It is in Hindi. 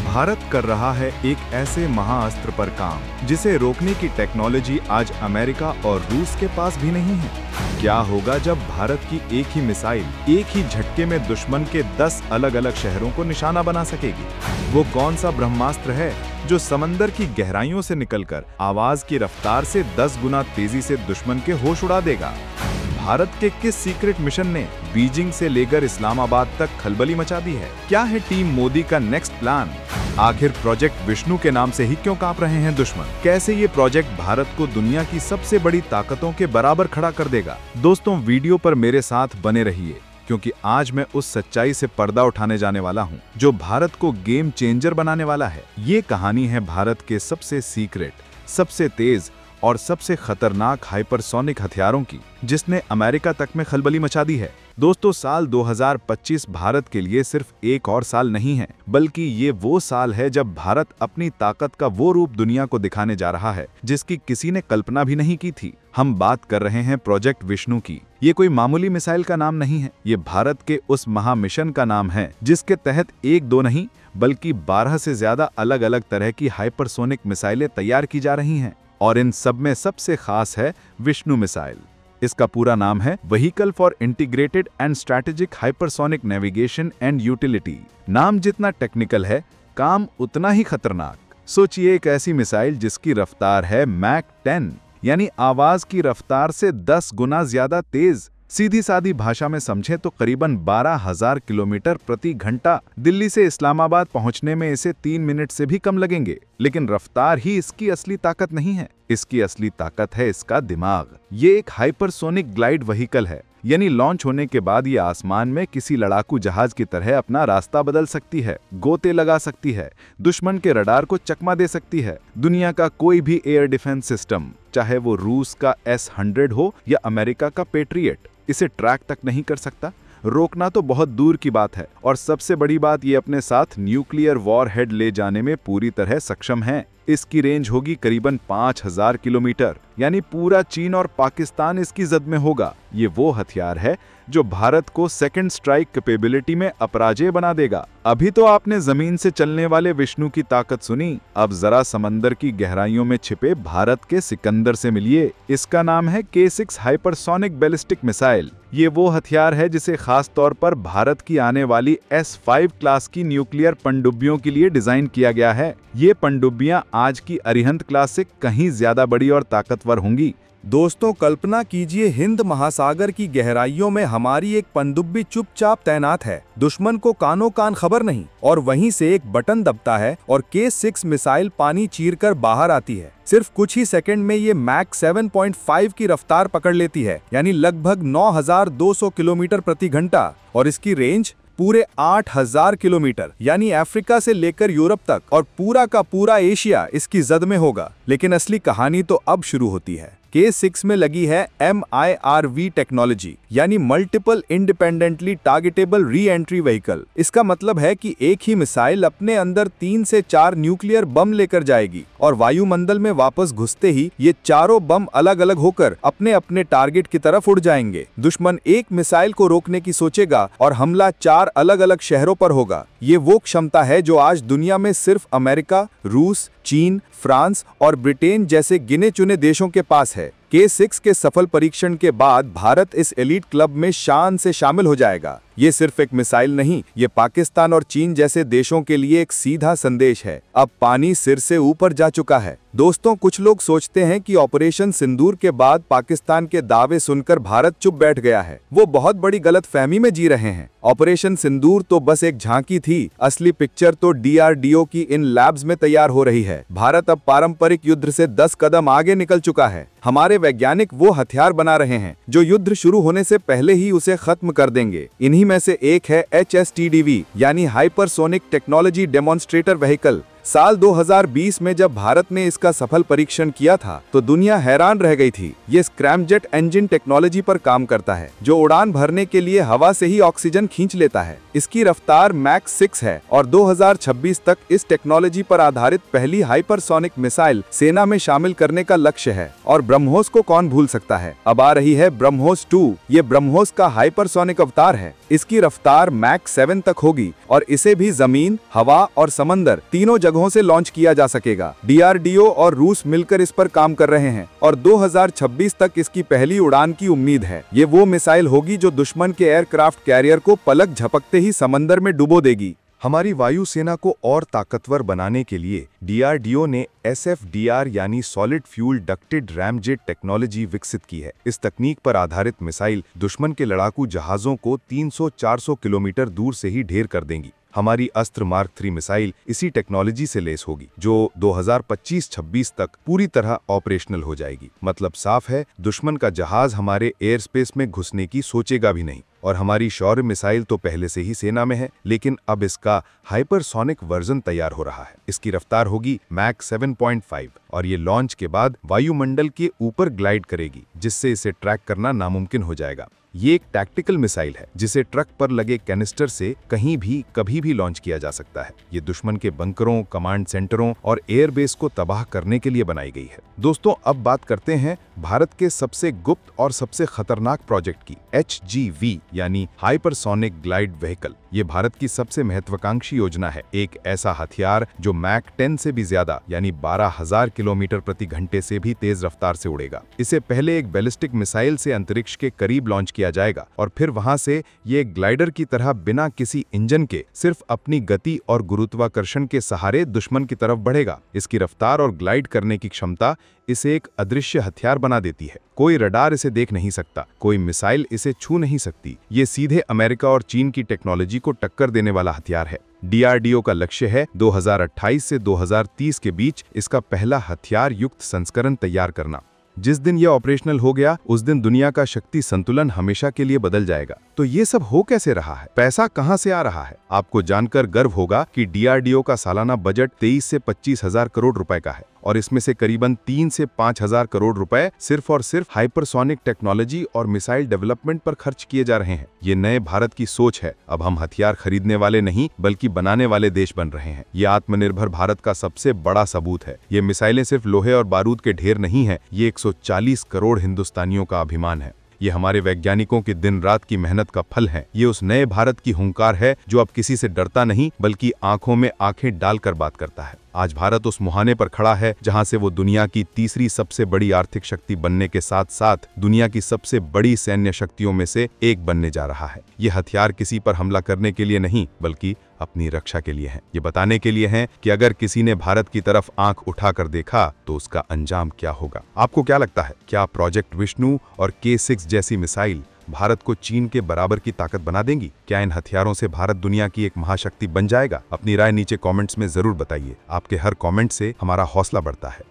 भारत कर रहा है एक ऐसे महाअस्त्र पर काम जिसे रोकने की टेक्नोलॉजी आज अमेरिका और रूस के पास भी नहीं है। क्या होगा जब भारत की एक ही मिसाइल एक ही झटके में दुश्मन के 10 अलग-अलग शहरों को निशाना बना सकेगी? वो कौन सा ब्रह्मास्त्र है जो समंदर की गहराइयों से निकलकर आवाज की रफ्तार से 10 गुना तेजी से दुश्मन के होश उड़ा देगा? भारत के किस सीक्रेट मिशन ने बीजिंग से लेकर इस्लामाबाद तक खलबली मचा दी है? क्या है टीम मोदी का नेक्स्ट प्लान? आखिर प्रोजेक्ट विष्णु के नाम से ही क्यों कांप रहे हैं दुश्मन? कैसे ये प्रोजेक्ट भारत को दुनिया की सबसे बड़ी ताकतों के बराबर खड़ा कर देगा? दोस्तों, वीडियो पर मेरे साथ बने रहिए, क्योंकि आज मैं उस सच्चाई से पर्दा उठाने जाने वाला हूं जो भारत को गेम चेंजर बनाने वाला है। ये कहानी है भारत के सबसे सीक्रेट, सबसे तेज और सबसे खतरनाक हाइपरसोनिक हथियारों की, जिसने अमेरिका तक में खलबली मचा दी है। दोस्तों, साल 2025 भारत के लिए सिर्फ एक और साल नहीं है, बल्कि ये वो साल है जब भारत अपनी ताकत का वो रूप दुनिया को दिखाने जा रहा है जिसकी किसी ने कल्पना भी नहीं की थी। हम बात कर रहे हैं प्रोजेक्ट विष्णु की। ये कोई मामूली मिसाइल का नाम नहीं है, ये भारत के उस महामिशन का नाम है जिसके तहत एक दो नहीं बल्कि 12 से ज्यादा अलग अलग तरह की हाइपरसोनिक मिसाइलें तैयार की जा रही हैं। और इन सब में सबसे खास है विष्णु मिसाइल। इसका पूरा नाम है vehicle for integrated and strategic hypersonic navigation and utility. नाम जितना टेक्निकल है, काम उतना ही खतरनाक। सोचिए, एक ऐसी मिसाइल जिसकी रफ्तार है मैक 10, यानी आवाज की रफ्तार से 10 गुना ज्यादा तेज। सीधी सादी भाषा में समझें तो करीबन 12,000 किलोमीटर प्रति घंटा। दिल्ली से इस्लामाबाद पहुंचने में इसे 3 मिनट से भी कम लगेंगे। लेकिन रफ्तार ही इसकी असली ताकत नहीं है, इसकी असली ताकत है इसका दिमाग। ये एक हाइपरसोनिक ग्लाइड व्हीकल है, यानी लॉन्च होने के बाद ये आसमान में किसी लड़ाकू जहाज की तरह अपना रास्ता बदल सकती है, गोते लगा सकती है, दुश्मन के रडार को चकमा दे सकती है। दुनिया का कोई भी एयर डिफेंस सिस्टम, चाहे वो रूस का S-100 हो या अमेरिका का पेट्रियट, इसे ट्रैक तक नहीं कर सकता। रोकना तो बहुत दूर की बात है, और सबसे बड़ी बात, ये अपने साथ न्यूक्लियर वॉरहेड ले जाने में पूरी तरह सक्षम है। इसकी रेंज होगी करीबन 5,000 किलोमीटर, यानी पूरा चीन और पाकिस्तान इसकी जद में होगा। ये वो हथियार है जो भारत को सेकंड स्ट्राइक कैपेबिलिटी में अपराजेय बना देगा। अभी तो आपने जमीन से चलने वाले विष्णु की ताकत सुनी, अब जरा समंदर की गहराइयों में छिपे भारत के सिकंदर से मिलिए। इसका नाम है K6 हाइपरसोनिक बैलिस्टिक मिसाइल। ये वो हथियार है जिसे खास तौर पर भारत की आने वाली S-5 क्लास की न्यूक्लियर पनडुब्बियों के लिए डिजाइन किया गया है। ये पनडुब्बियां आज की अरिहंत क्लास से कहीं ज्यादा बड़ी और ताकतवर होंगी। दोस्तों, कल्पना कीजिए, हिंद महासागर की गहराइयों में हमारी एक पनडुब्बी चुपचाप तैनात है। दुश्मन को कानो कान खबर नहीं, और वहीं से एक बटन दबता है और K6 मिसाइल पानी चीरकर बाहर आती है। सिर्फ कुछ ही सेकंड में ये मैक 7.5 की रफ्तार पकड़ लेती है, यानी लगभग 9,200 किलोमीटर प्रति घंटा। और इसकी रेंज पूरे 8,000 किलोमीटर, यानी अफ्रीका से लेकर यूरोप तक और पूरा का पूरा एशिया इसकी जद में होगा। लेकिन असली कहानी तो अब शुरू होती है। K6 में लगी है MIRV टेक्नोलॉजी, यानी multiple independently targetable re entry vehicle. इसका मतलब है कि एक ही मिसाइल अपने अंदर 3 से 4 न्यूक्लियर बम लेकर जाएगी, और वायुमंडल में वापस घुसते ही ये चारों बम अलग अलग होकर अपने अपने टारगेट की तरफ उड़ जाएंगे। दुश्मन एक मिसाइल को रोकने की सोचेगा और हमला 4 अलग अलग शहरों पर होगा। ये वो क्षमता है जो आज दुनिया में सिर्फ अमेरिका, रूस, चीन, फ्रांस और ब्रिटेन जैसे गिने चुने देशों के पास है। K6 के सफल परीक्षण के बाद भारत इस एलीट क्लब में शान से शामिल हो जाएगा। ये सिर्फ एक मिसाइल नहीं, ये पाकिस्तान और चीन जैसे देशों के लिए एक सीधा संदेश है। अब पानी सिर से ऊपर जा चुका है। दोस्तों, कुछ लोग सोचते हैं कि ऑपरेशन सिंदूर के बाद पाकिस्तान के दावे सुनकर भारत चुप बैठ गया है। वो बहुत बड़ी गलतफहमी में जी रहे हैं। ऑपरेशन सिंदूर तो बस एक झांकी थी, असली पिक्चर तो DRDO की इन लैब्स में तैयार हो रही है। भारत अब पारंपरिक युद्ध से 10 कदम आगे निकल चुका है। हमारे वैज्ञानिक वो हथियार बना रहे हैं जो युद्ध शुरू होने से पहले ही उसे खत्म कर देंगे। इन्हीं में से एक है HSTDV, यानी हाइपरसोनिक टेक्नोलॉजी डेमोन्स्ट्रेटर व्हीकल। साल 2020 में जब भारत ने इसका सफल परीक्षण किया था तो दुनिया हैरान रह गई थी। ये स्क्रैमजेट इंजन टेक्नोलॉजी पर काम करता है, जो उड़ान भरने के लिए हवा से ही ऑक्सीजन खींच लेता है। इसकी रफ्तार मैक 6 है और 2026 तक इस टेक्नोलॉजी पर आधारित पहली हाइपरसोनिक मिसाइल सेना में शामिल करने का लक्ष्य है। और ब्रह्मोस को कौन भूल सकता है। अब आ रही है ब्रह्मोस 2। ये ब्रह्मोस का हाइपरसोनिक अवतार है। इसकी रफ्तार मैक 7 तक होगी और इसे भी जमीन, हवा और समंदर तीनों जगहों से लॉन्च किया जा सकेगा। DRDO और रूस मिलकर इस पर काम कर रहे हैं और 2026 तक इसकी पहली उड़ान की उम्मीद है। ये वो मिसाइल होगी जो दुश्मन के एयरक्राफ्ट कैरियर को पलक झपकते ही समंदर में डुबो देगी। हमारी वायुसेना को और ताकतवर बनाने के लिए DRDO ने SFDR यानी solid fuel ducted ramjet technology विकसित की है। इस तकनीक पर आधारित मिसाइल दुश्मन के लड़ाकू जहाजों को 300-400 किलोमीटर दूर से ही ढेर कर देंगी। हमारी अस्त्र मार्क 3 मिसाइल इसी टेक्नोलॉजी से लेस होगी, जो 2025-26 तक पूरी तरह ऑपरेशनल हो जाएगी। मतलब साफ है, दुश्मन का जहाज हमारे एयर स्पेस में घुसने की सोचेगा भी नहीं। और हमारी शौर्य मिसाइल तो पहले से ही सेना में है, लेकिन अब इसका हाइपरसोनिक वर्जन तैयार हो रहा है। इसकी रफ्तार होगी मैक 7.5 और ये लॉन्च के बाद वायुमंडल के ऊपर ग्लाइड करेगी, जिससे इसे ट्रैक करना नामुमकिन हो जाएगा। ये एक टैक्टिकल मिसाइल है जिसे ट्रक पर लगे कैनिस्टर से कहीं भी कभी भी लॉन्च किया जा सकता है। ये दुश्मन के बंकरों, कमांड सेंटरों और एयरबेस को तबाह करने के लिए बनाई गई है। दोस्तों, अब बात करते हैं भारत के सबसे गुप्त और सबसे खतरनाक प्रोजेक्ट की, HGV यानी हाइपरसोनिक ग्लाइड व्हीकल। ये भारत की सबसे महत्वाकांक्षी योजना है। एक ऐसा हथियार जो मैक 10 से भी ज्यादा यानी 12,000 किलोमीटर प्रति घंटे से भी तेज रफ्तार से उड़ेगा। इसे पहले एक बैलिस्टिक मिसाइल से अंतरिक्ष के करीब लॉन्च किया जाएगा और फिर वहां से ये ग्लाइडर की तरह बिना किसी इंजन के सिर्फ अपनी गति और गुरुत्वाकर्षण के सहारे दुश्मन की तरफ बढ़ेगा। इसकी रफ्तार और ग्लाइड करने की क्षमता इसे एक अदृश्य हथियार बना देती है। कोई रडार इसे देख नहीं सकता, कोई मिसाइल इसे छू नहीं सकती। ये सीधे अमेरिका और चीन की टेक्नोलॉजी को टक्कर देने वाला हथियार है। DRDO का लक्ष्य है 2028 से 2030 के बीच इसका पहला हथियार युक्त संस्करण तैयार करना। जिस दिन यह ऑपरेशनल हो गया, उस दिन दुनिया का शक्ति संतुलन हमेशा के लिए बदल जाएगा। तो ये सब हो कैसे रहा है? पैसा कहां से आ रहा है? आपको जानकर गर्व होगा कि DRDO का सालाना बजट 23 से 25 हजार करोड़ रुपए का है और इसमें से करीबन 3 से 5 हजार करोड़ रुपए सिर्फ और सिर्फ हाइपरसोनिक टेक्नोलॉजी और मिसाइल डेवलपमेंट पर खर्च किए जा रहे हैं। ये नए भारत की सोच है। अब हम हथियार खरीदने वाले नहीं बल्कि बनाने वाले देश बन रहे हैं। ये आत्मनिर्भर भारत का सबसे बड़ा सबूत है। ये मिसाइलें सिर्फ लोहे और बारूद के ढेर नहीं है, ये 140 करोड़ हिंदुस्तानियों का अभिमान है। ये हमारे वैज्ञानिकों की दिन रात की मेहनत का फल है। ये उस नए भारत की हुंकार है जो अब किसी से डरता नहीं बल्कि आंखों में आंखें डालकर बात करता है। आज भारत उस मुहाने पर खड़ा है जहां से वो दुनिया की तीसरी सबसे बड़ी आर्थिक शक्ति बनने के साथ साथ दुनिया की सबसे बड़ी सैन्य शक्तियों में से एक बनने जा रहा है। ये हथियार किसी पर हमला करने के लिए नहीं बल्कि अपनी रक्षा के लिए हैं। ये बताने के लिए हैं कि अगर किसी ने भारत की तरफ आंख उठाकर देखा तो उसका अंजाम क्या होगा। आपको क्या लगता है, क्या प्रोजेक्ट विष्णु और K6 जैसी मिसाइल भारत को चीन के बराबर की ताकत बना देंगी? क्या इन हथियारों से भारत दुनिया की एक महाशक्ति बन जाएगा? अपनी राय नीचे कमेंट्स में जरूर बताइए। आपके हर कमेंट से हमारा हौसला बढ़ता है।